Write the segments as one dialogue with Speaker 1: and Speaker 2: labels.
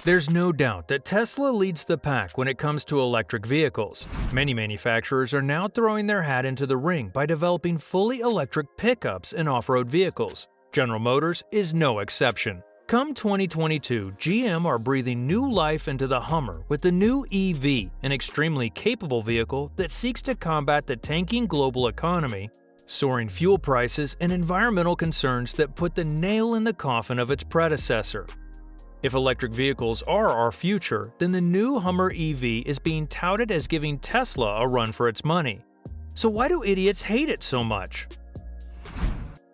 Speaker 1: There's no doubt that Tesla leads the pack when it comes to electric vehicles. Many manufacturers are now throwing their hat into the ring by developing fully electric pickups and off-road vehicles. General Motors is no exception. Come 2022, GM are breathing new life into the Hummer with the new EV, an extremely capable vehicle that seeks to combat the tanking global economy, soaring fuel prices, and environmental concerns that put the nail in the coffin of its predecessor. If electric vehicles are our future, then the new Hummer EV is being touted as giving Tesla a run for its money. So why do idiots hate it so much?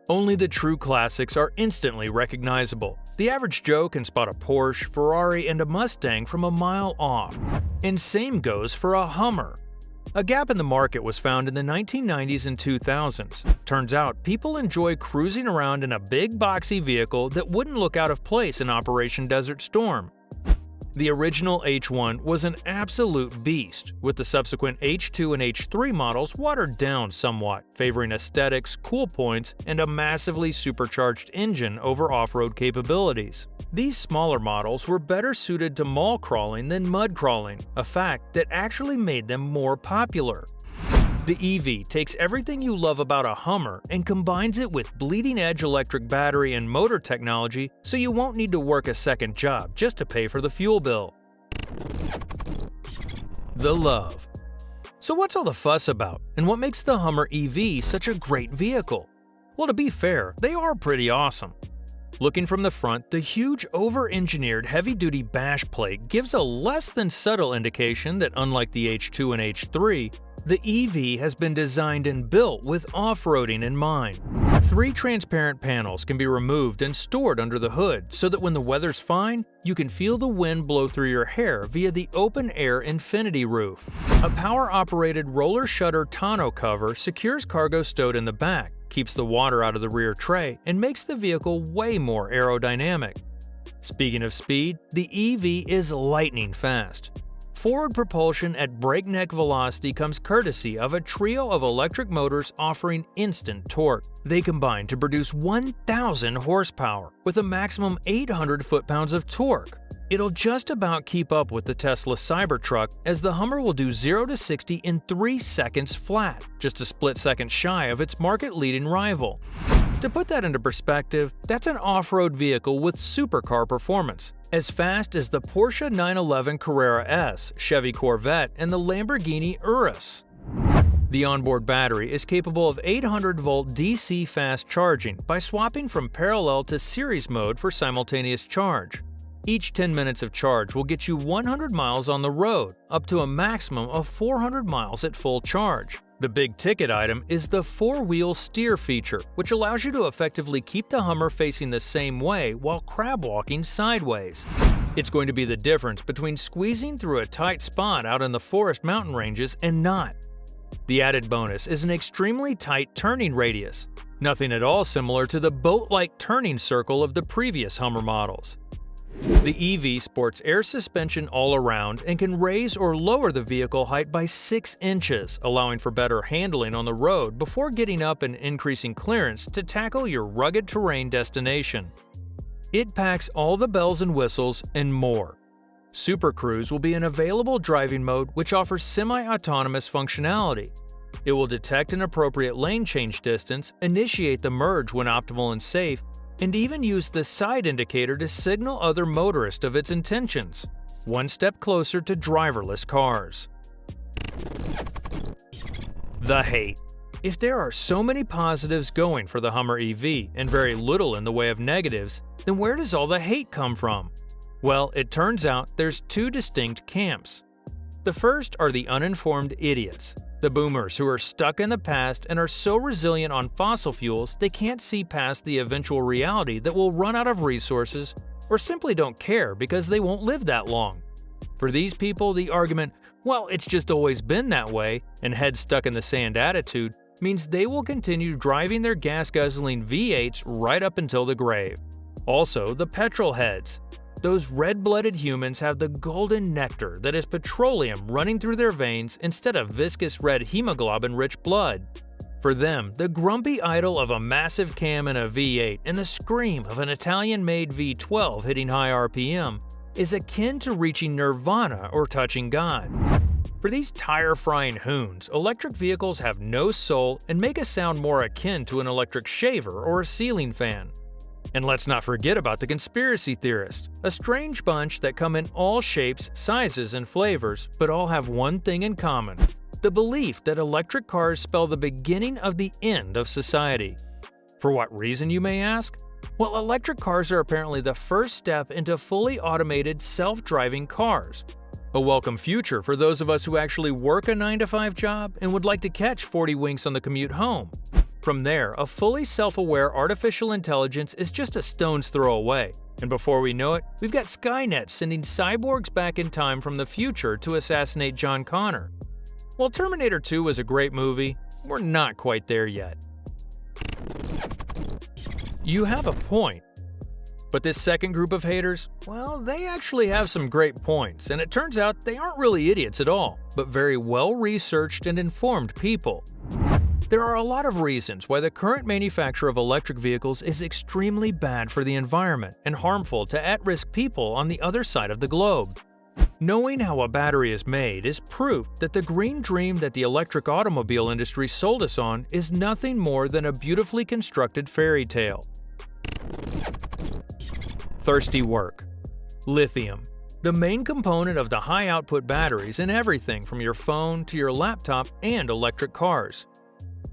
Speaker 1: Only the true classics are instantly recognizable. The average Joe can spot a Porsche, Ferrari, and a Mustang from a mile off. And same goes for a Hummer. A gap in the market was found in the 1990s and 2000s. Turns out, people enjoy cruising around in a big boxy vehicle that wouldn't look out of place in Operation Desert Storm. The original H1 was an absolute beast, with the subsequent H2 and H3 models watered down somewhat, favoring aesthetics, cool points, and a massively supercharged engine over off-road capabilities. These smaller models were better suited to mall crawling than mud crawling, a fact that actually made them more popular. The EV takes everything you love about a Hummer and combines it with bleeding-edge electric battery and motor technology so you won't need to work a second job just to pay for the fuel bill. The love. So what's all the fuss about, and what makes the Hummer EV such a great vehicle? Well, to be fair, they are pretty awesome. Looking from the front, the huge over-engineered heavy-duty bash plate gives a less than subtle indication that unlike the H2 and H3, the EV has been designed and built with off-roading in mind. 3 transparent panels can be removed and stored under the hood so that when the weather's fine, you can feel the wind blow through your hair via the open-air infinity roof. A power-operated roller shutter tonneau cover secures cargo stowed in the back, keeps the water out of the rear tray, and makes the vehicle way more aerodynamic. Speaking of speed, the EV is lightning fast. Forward propulsion at breakneck velocity comes courtesy of a trio of electric motors offering instant torque. They combine to produce 1,000 horsepower with a maximum 800 foot-pounds of torque. It'll just about keep up with the Tesla Cybertruck, as the Hummer will do 0 to 60 in 3 seconds flat, just a split second shy of its market-leading rival. To put that into perspective, that's an off-road vehicle with supercar performance, as fast as the Porsche 911 Carrera S, Chevy Corvette, and the Lamborghini Urus. The onboard battery is capable of 800-volt DC fast charging by swapping from parallel to series mode for simultaneous charge. Each 10 minutes of charge will get you 100 miles on the road, up to a maximum of 400 miles at full charge. The big ticket item is the 4-wheel steer feature, which allows you to effectively keep the Hummer facing the same way while crab walking sideways. It's going to be the difference between squeezing through a tight spot out in the forest mountain ranges and not. The added bonus is an extremely tight turning radius, nothing at all similar to the boat-like turning circle of the previous Hummer models. The EV sports air suspension all around and can raise or lower the vehicle height by 6 inches, allowing for better handling on the road before getting up and increasing clearance to tackle your rugged terrain destination. It packs all the bells and whistles and more. Super Cruise will be an available driving mode which offers semi-autonomous functionality. It will detect an appropriate lane change distance, initiate the merge when optimal and safe, and even use the side indicator to signal other motorists of its intentions. One step closer to driverless cars. The hate. If there are so many positives going for the Hummer EV and very little in the way of negatives, then where does all the hate come from? Well, it turns out there's 2 distinct camps. The first are the uninformed idiots. The boomers who are stuck in the past and are so resilient on fossil fuels they can't see past the eventual reality that we'll run out of resources, or simply don't care because they won't live that long. For these people, the argument, well, it's just always been that way, and head stuck in the sand attitude, means they will continue driving their gas-guzzling V8s right up until the grave. Also, the petrol heads. Those red-blooded humans have the golden nectar that is petroleum running through their veins instead of viscous red hemoglobin-rich blood. For them, the grumpy idol of a massive cam in a V8 and the scream of an Italian-made V12 hitting high RPM is akin to reaching nirvana or touching God. For these tire-frying hoons, electric vehicles have no soul and make a sound more akin to an electric shaver or a ceiling fan. And let's not forget about the conspiracy theorists, a strange bunch that come in all shapes, sizes, and flavors, but all have one thing in common: the belief that electric cars spell the beginning of the end of society. For what reason, you may ask? Well, electric cars are apparently the first step into fully automated, self-driving cars. A welcome future for those of us who actually work a 9-to-5 job and would like to catch 40 winks on the commute home. From there, a fully self-aware artificial intelligence is just a stone's throw away. And before we know it, we've got Skynet sending cyborgs back in time from the future to assassinate John Connor. While Terminator 2 was a great movie, we're not quite there yet. You have a point. But this second group of haters, well, they actually have some great points, and it turns out they aren't really idiots at all, but very well-researched and informed people. There are a lot of reasons why the current manufacture of electric vehicles is extremely bad for the environment and harmful to at-risk people on the other side of the globe. Knowing how a battery is made is proof that the green dream that the electric automobile industry sold us on is nothing more than a beautifully constructed fairy tale. Thirsty work. Lithium, the main component of the high-output batteries in everything from your phone to your laptop and electric cars.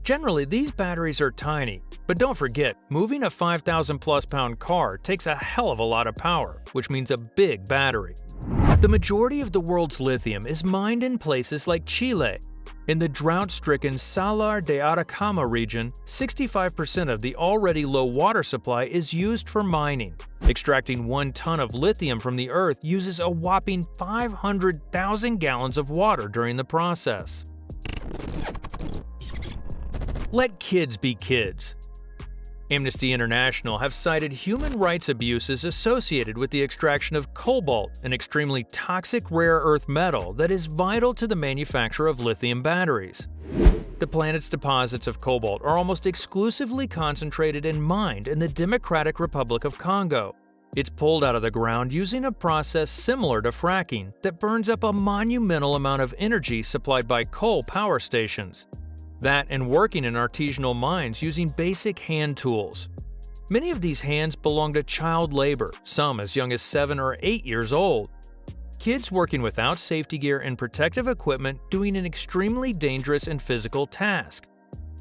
Speaker 1: Generally, these batteries are tiny, but don't forget, moving a 5,000-plus pound car takes a hell of a lot of power, which means a big battery. The majority of the world's lithium is mined in places like Chile. In the drought-stricken Salar de Atacama region, 65% of the already low water supply is used for mining. Extracting 1 ton of lithium from the earth uses a whopping 500,000 gallons of water during the process. Let kids be kids. Amnesty International have cited human rights abuses associated with the extraction of cobalt, an extremely toxic rare earth metal that is vital to the manufacture of lithium batteries. The planet's deposits of cobalt are almost exclusively concentrated and mined in the Democratic Republic of Congo. It's pulled out of the ground using a process similar to fracking that burns up a monumental amount of energy supplied by coal power stations. That and working in artisanal mines using basic hand tools. Many of these hands belong to child labor, some as young as 7 or 8 years old. Kids working without safety gear and protective equipment doing an extremely dangerous and physical task.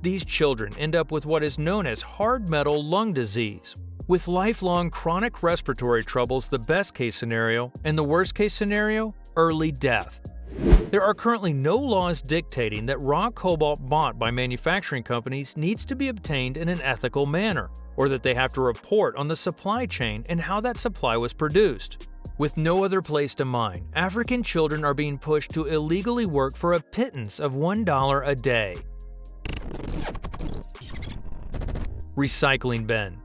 Speaker 1: These children end up with what is known as hard metal lung disease, with lifelong chronic respiratory troubles the best-case scenario, and the worst-case scenario, early death. There are currently no laws dictating that raw cobalt bought by manufacturing companies needs to be obtained in an ethical manner, or that they have to report on the supply chain and how that supply was produced. With no other place to mine, African children are being pushed to illegally work for a pittance of $1 a day. Recycling bin.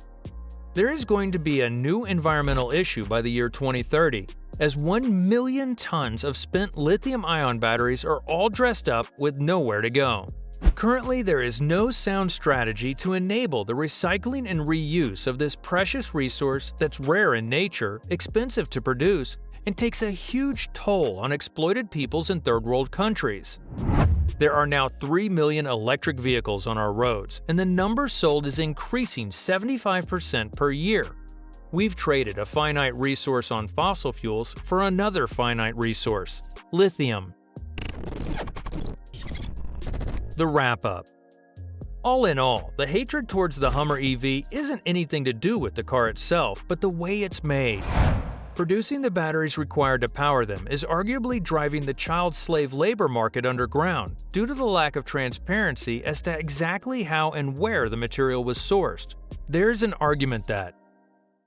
Speaker 1: There is going to be a new environmental issue by the year 2030, as 1 million tons of spent lithium-ion batteries are all dressed up with nowhere to go. Currently, there is no sound strategy to enable the recycling and reuse of this precious resource that's rare in nature, expensive to produce, and takes a huge toll on exploited peoples in third-world countries. There are now 3 million electric vehicles on our roads, and the number sold is increasing 75% per year. We've traded a finite resource on fossil fuels for another finite resource, lithium. The wrap-up. All in all, the hatred towards the Hummer EV isn't anything to do with the car itself, but the way it's made. Producing the batteries required to power them is arguably driving the child slave labor market underground due to the lack of transparency as to exactly how and where the material was sourced. There's an argument that,